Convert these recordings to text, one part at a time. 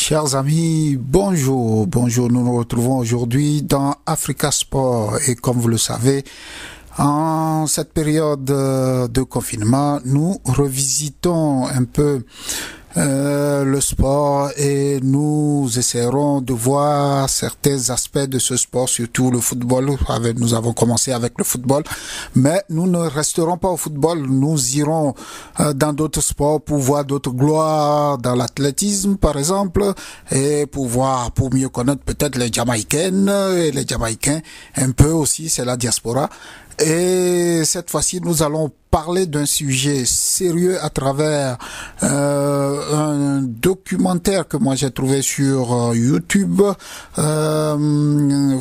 Chers amis, bonjour, nous nous retrouvons aujourd'hui dans Africa Sport et comme vous le savez, en cette période de confinement, nous revisitons un peu le sport et nous essaierons de voir certains aspects de ce sport, surtout le football. Nous avons commencé avec le football, mais nous ne resterons pas au football. Nous irons dans d'autres sports pour voir d'autres gloires dans l'athlétisme, par exemple, et pour mieux connaître peut-être les Jamaïcaines et les Jamaïcains. Un peu aussi, c'est la diaspora. Et cette fois-ci, nous allons parler d'un sujet sérieux à travers un documentaire que moi j'ai trouvé sur YouTube,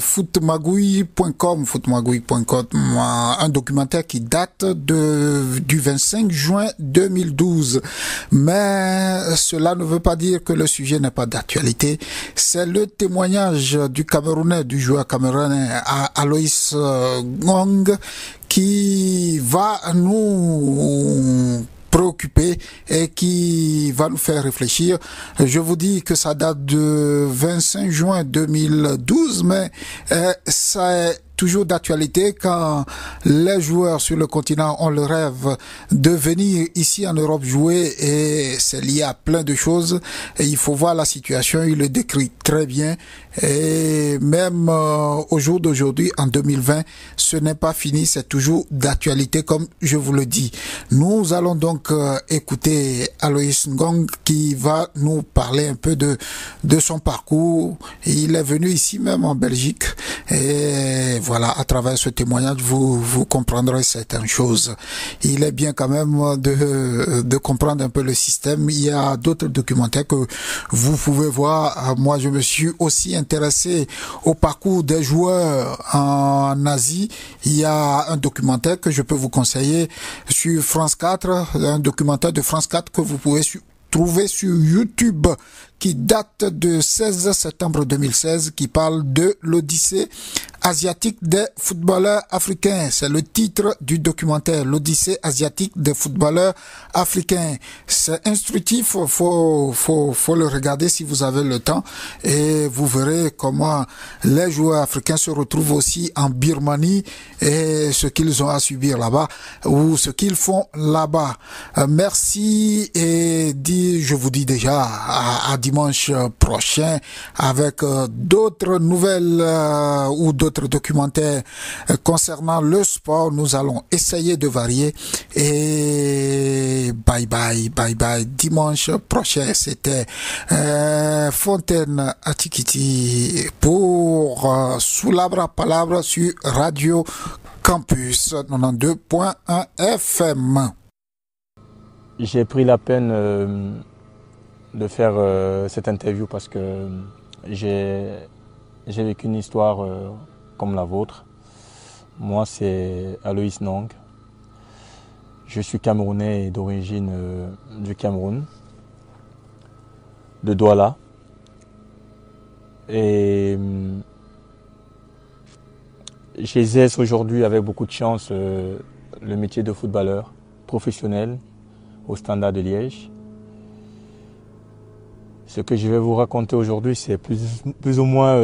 footmagouille.com, un documentaire qui date du 25 juin 2012. Mais cela ne veut pas dire que le sujet n'est pas d'actualité. C'est le témoignage du joueur camerounais Aloïs Ngong, qui va nous préoccuper et qui va nous faire réfléchir. Je vous dis que ça date de 25 juin 2012, mais ça est toujours d'actualité quand les joueurs sur le continent ont le rêve de venir ici en Europe jouer, et c'est lié à plein de choses et il faut voir la situation. Il le décrit très bien, et même au jour d'aujourd'hui en 2020, ce n'est pas fini, c'est toujours d'actualité comme je vous le dis. Nous allons donc écouter Aloïs Ngong qui va nous parler un peu de son parcours. Il est venu ici même en Belgique, et voilà, à travers ce témoignage, vous comprendrez certaines choses. Il est bien quand même de comprendre un peu le système. Il y a d'autres documentaires que vous pouvez voir. Moi, je me suis aussi intéressé au parcours des joueurs en Asie. Il y a un documentaire que je peux vous conseiller sur France 4, un documentaire de France 4 que vous pouvez trouver sur YouTube, qui date de 16 septembre 2016, qui parle de l'Odyssée asiatique des footballeurs africains. C'est le titre du documentaire, l'Odyssée asiatique des footballeurs africains. C'est instructif, faut le regarder si vous avez le temps, et vous verrez comment les joueurs africains se retrouvent aussi en Birmanie et ce qu'ils ont à subir là-bas ou ce qu'ils font là-bas. Merci, et je vous dis déjà à dimanche prochain avec d'autres nouvelles ou d'autres documentaires concernant le sport. Nous allons essayer de varier, et bye bye dimanche prochain. C'était Fontaine Atikiti pour Sulabra Palabra sur Radio Campus 92.1 FM. J'ai pris la peine de faire cette interview parce que j'ai vécu une histoire comme la vôtre. Moi, c'est Aloïs Ngong. Je suis camerounais d'origine du Cameroun, de Douala. Et j'exerce aujourd'hui avec beaucoup de chance le métier de footballeur professionnel au Standard de Liège. Ce que je vais vous raconter aujourd'hui, c'est plus ou moins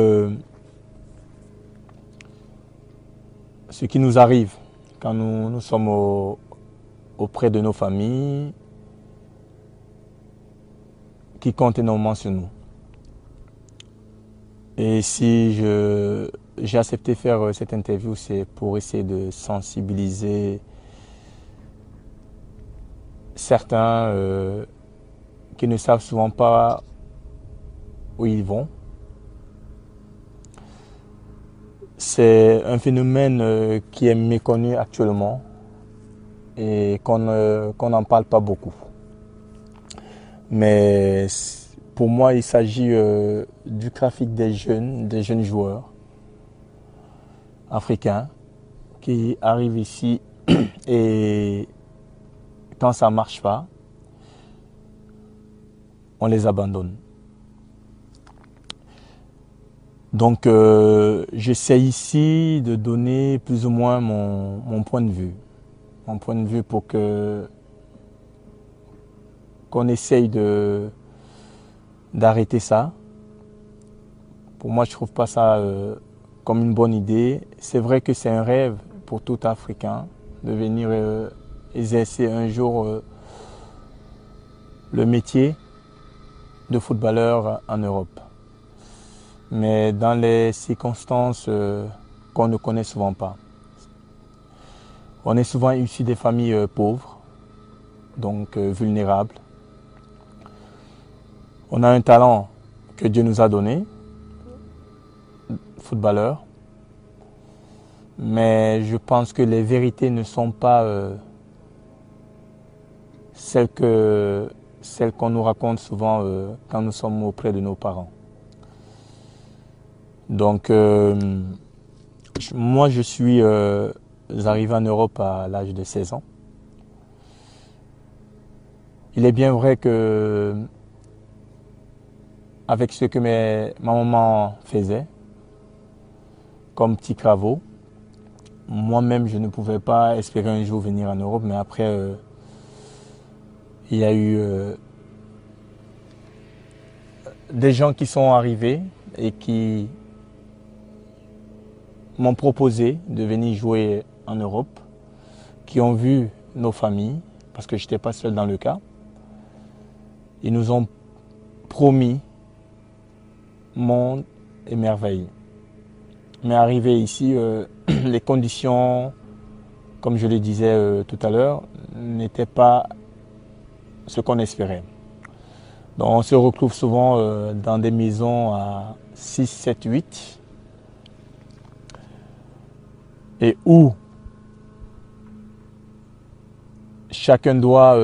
ce qui nous arrive quand nous sommes auprès de nos familles, qui comptent énormément sur nous. Et si j'ai accepté faire cette interview, c'est pour essayer de sensibiliser certains qui ne savent souvent pas où ils vont. C'est un phénomène qui est méconnu actuellement et qu'on n'en parle pas beaucoup. Mais pour moi, il s'agit du trafic des jeunes joueurs africains qui arrivent ici et quand ça ne marche pas, on les abandonne. Donc j'essaie ici de donner plus ou moins mon point de vue. Mon point de vue pour qu'on essaye d'arrêter ça. Pour moi, je ne trouve pas ça comme une bonne idée. C'est vrai que c'est un rêve pour tout Africain de venir exercer un jour le métier de footballeur en Europe. Mais dans les circonstances qu'on ne connaît souvent pas. On est souvent issu des familles pauvres, donc vulnérables. On a un talent que Dieu nous a donné, footballeur, mais je pense que les vérités ne sont pas celles qu'on nous raconte souvent quand nous sommes auprès de nos parents. Donc, moi, je suis arrivé en Europe à l'âge de 16 ans. Il est bien vrai que, avec ce que ma maman faisait, comme petits travaux, moi-même, je ne pouvais pas espérer un jour venir en Europe, mais après, il y a eu des gens qui sont arrivés et qui m'ont proposé de venir jouer en Europe, qui ont vu nos familles, parce que je n'étais pas seul dans le cas. Ils nous ont promis monde et merveille. Mais arrivé ici, les conditions, comme je le disais tout à l'heure, n'étaient pas ce qu'on espérait. Donc on se retrouve souvent dans des maisons à 6, 7, 8. Et où chacun doit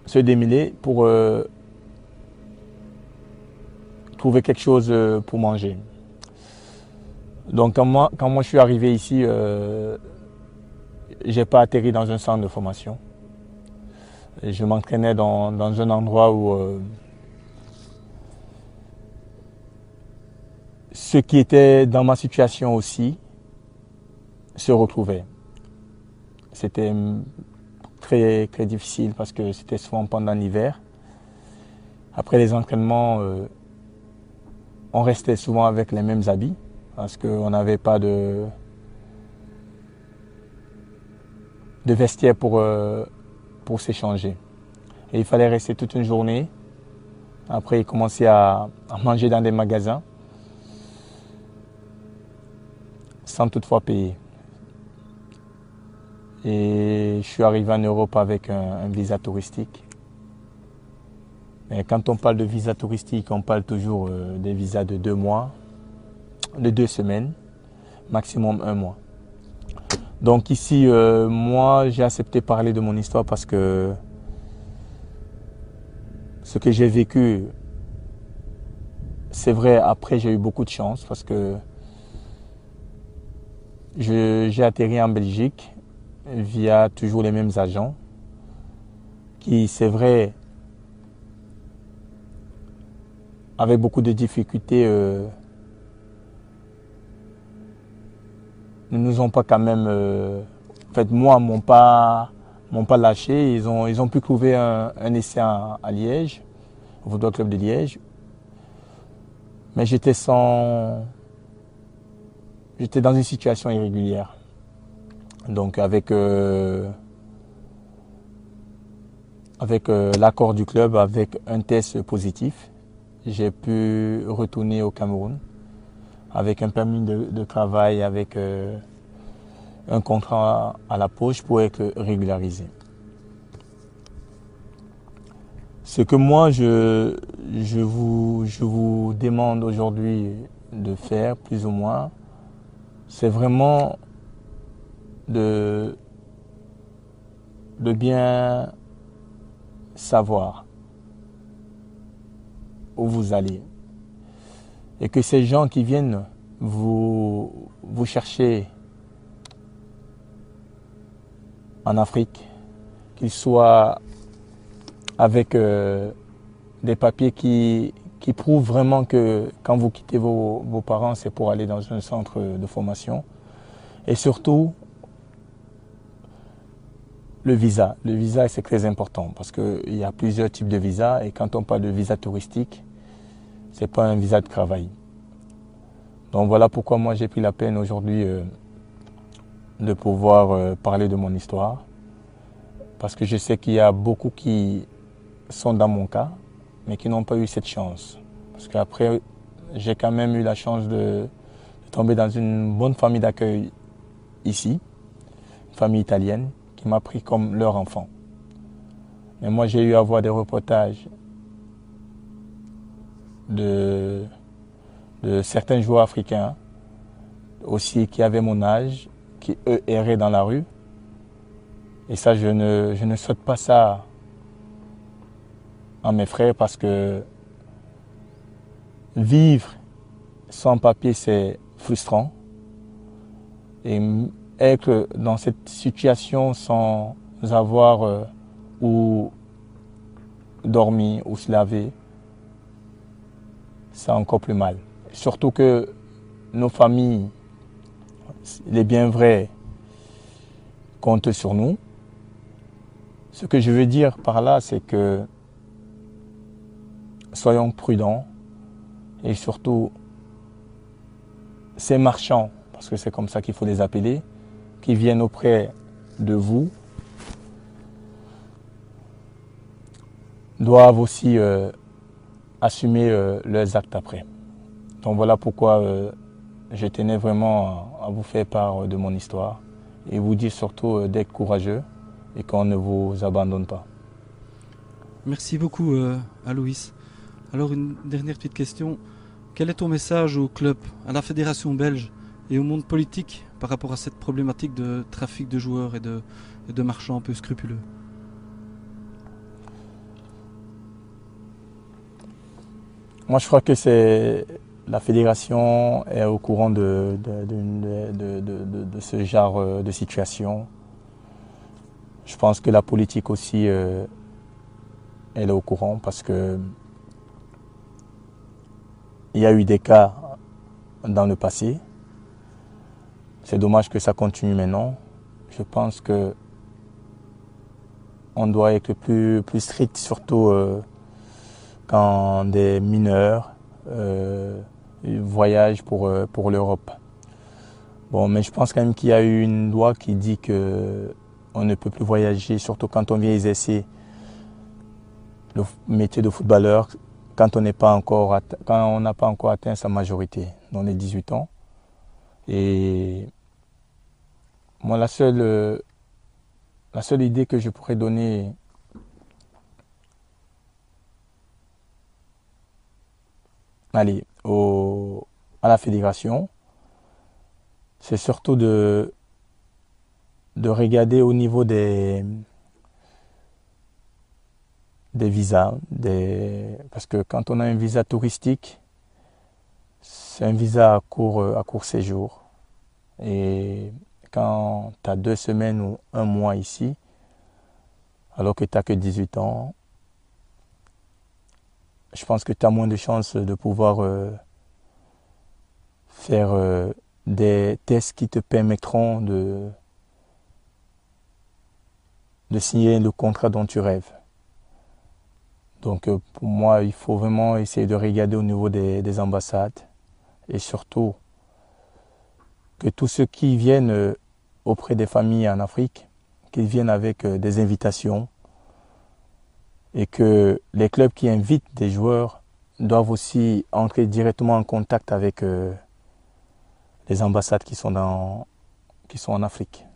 se démêler pour trouver quelque chose pour manger. Donc quand moi je suis arrivé ici, je n'ai pas atterri dans un centre de formation. Je m'entraînais dans un endroit où ceux qui étaient dans ma situation aussi se retrouvaient. C'était très, très difficile parce que c'était souvent pendant l'hiver. Après les entraînements, on restait souvent avec les mêmes habits parce qu'on n'avait pas de vestiaire pour s'échanger. Et il fallait rester toute une journée. Après, il commençait à manger dans des magasins sans toutefois payer. Et je suis arrivé en Europe avec un visa touristique. Mais quand on parle de visa touristique, on parle toujours des visas de 2 mois, de 2 semaines, maximum 1 mois. Donc ici, moi, j'ai accepté de parler de mon histoire parce que ce que j'ai vécu, c'est vrai, après j'ai eu beaucoup de chance parce que j'ai atterri en Belgique via toujours les mêmes agents qui, c'est vrai, avec beaucoup de difficultés, ne nous ont pas quand même, en fait, moi, m'ont pas lâché. Ils ont pu trouver un essai à Liège, au Football Club de Liège. Mais j'étais dans une situation irrégulière. Donc avec l'accord du club, avec un test positif, j'ai pu retourner au Cameroun avec un permis de travail, avec un contrat à la poche pour être régularisé. Ce que moi, je vous demande aujourd'hui de faire, plus ou moins, c'est vraiment de bien savoir où vous allez. Et que ces gens qui viennent vous chercher en Afrique, qu'ils soient avec des papiers qui prouvent vraiment que quand vous quittez vos parents, c'est pour aller dans un centre de formation. Et surtout, le visa. Le visa, c'est très important parce qu'il y a plusieurs types de visas. Et quand on parle de visa touristique, ce n'est pas un visa de travail. Donc voilà pourquoi moi j'ai pris la peine aujourd'hui de pouvoir parler de mon histoire. Parce que je sais qu'il y a beaucoup qui sont dans mon cas, mais qui n'ont pas eu cette chance. Parce qu'après, j'ai quand même eu la chance de tomber dans une bonne famille d'accueil ici, une famille italienne, qui m'a pris comme leur enfant. Mais moi, j'ai eu à voir des reportages de certains joueurs africains, aussi qui avaient mon âge, qui eux erraient dans la rue. Et ça, je ne souhaite pas ça à mes frères parce que vivre sans papier, c'est frustrant. Et être dans cette situation sans avoir où dormir ou se laver, c'est encore plus mal. Surtout que nos familles, il est bien vrai, comptent sur nous. Ce que je veux dire par là, c'est que soyons prudents et surtout ces marchands, parce que c'est comme ça qu'il faut les appeler, qui viennent auprès de vous, doivent aussi assumer leurs actes après. Donc voilà pourquoi je tenais vraiment à vous faire part de mon histoire et vous dire surtout d'être courageux et qu'on ne vous abandonne pas. Merci beaucoup Aloïs. Alors une dernière petite question. Quel est ton message au club, à la fédération belge et au monde politique par rapport à cette problématique de trafic de joueurs et de marchands un peu scrupuleux? Moi, je crois que la fédération est au courant de ce genre de situation. Je pense que la politique aussi, elle est au courant parce que il y a eu des cas dans le passé. C'est dommage que ça continue maintenant. Je pense que on doit être plus strict, surtout quand des mineurs voyagent pour l'Europe. Bon, mais je pense quand même qu'il y a eu une loi qui dit que on ne peut plus voyager, surtout quand on vient exercer le métier de footballeur, quand on n'a pas encore atteint sa majorité, dans les 18 ans. Et moi, la seule idée que je pourrais donner à la fédération, c'est surtout de regarder au niveau des visas, parce que quand on a un visa touristique, c'est un visa à court séjour. Et quand tu as 2 semaines ou 1 mois ici, alors que tu n'as que 18 ans, je pense que tu as moins de chances de pouvoir faire des tests qui te permettront de signer le contrat dont tu rêves. Donc pour moi, il faut vraiment essayer de regarder au niveau des ambassades et surtout que tous ceux qui viennent auprès des familles en Afrique, qu'ils viennent avec des invitations et que les clubs qui invitent des joueurs doivent aussi entrer directement en contact avec les ambassades qui sont en Afrique.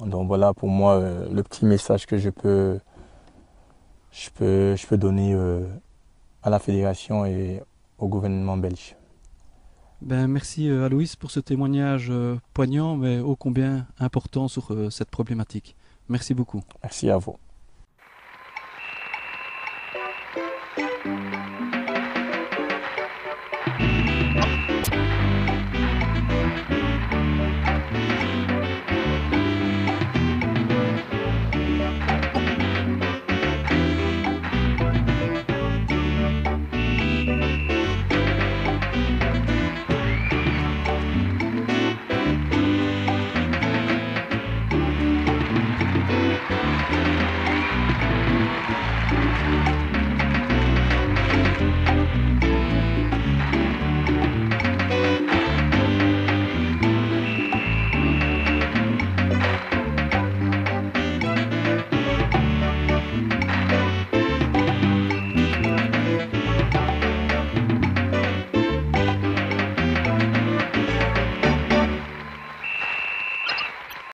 Donc voilà pour moi le petit message que je peux donner à la fédération et au gouvernement belge. Ben, merci Aloïs pour ce témoignage poignant mais ô combien important sur cette problématique. Merci beaucoup. Merci à vous.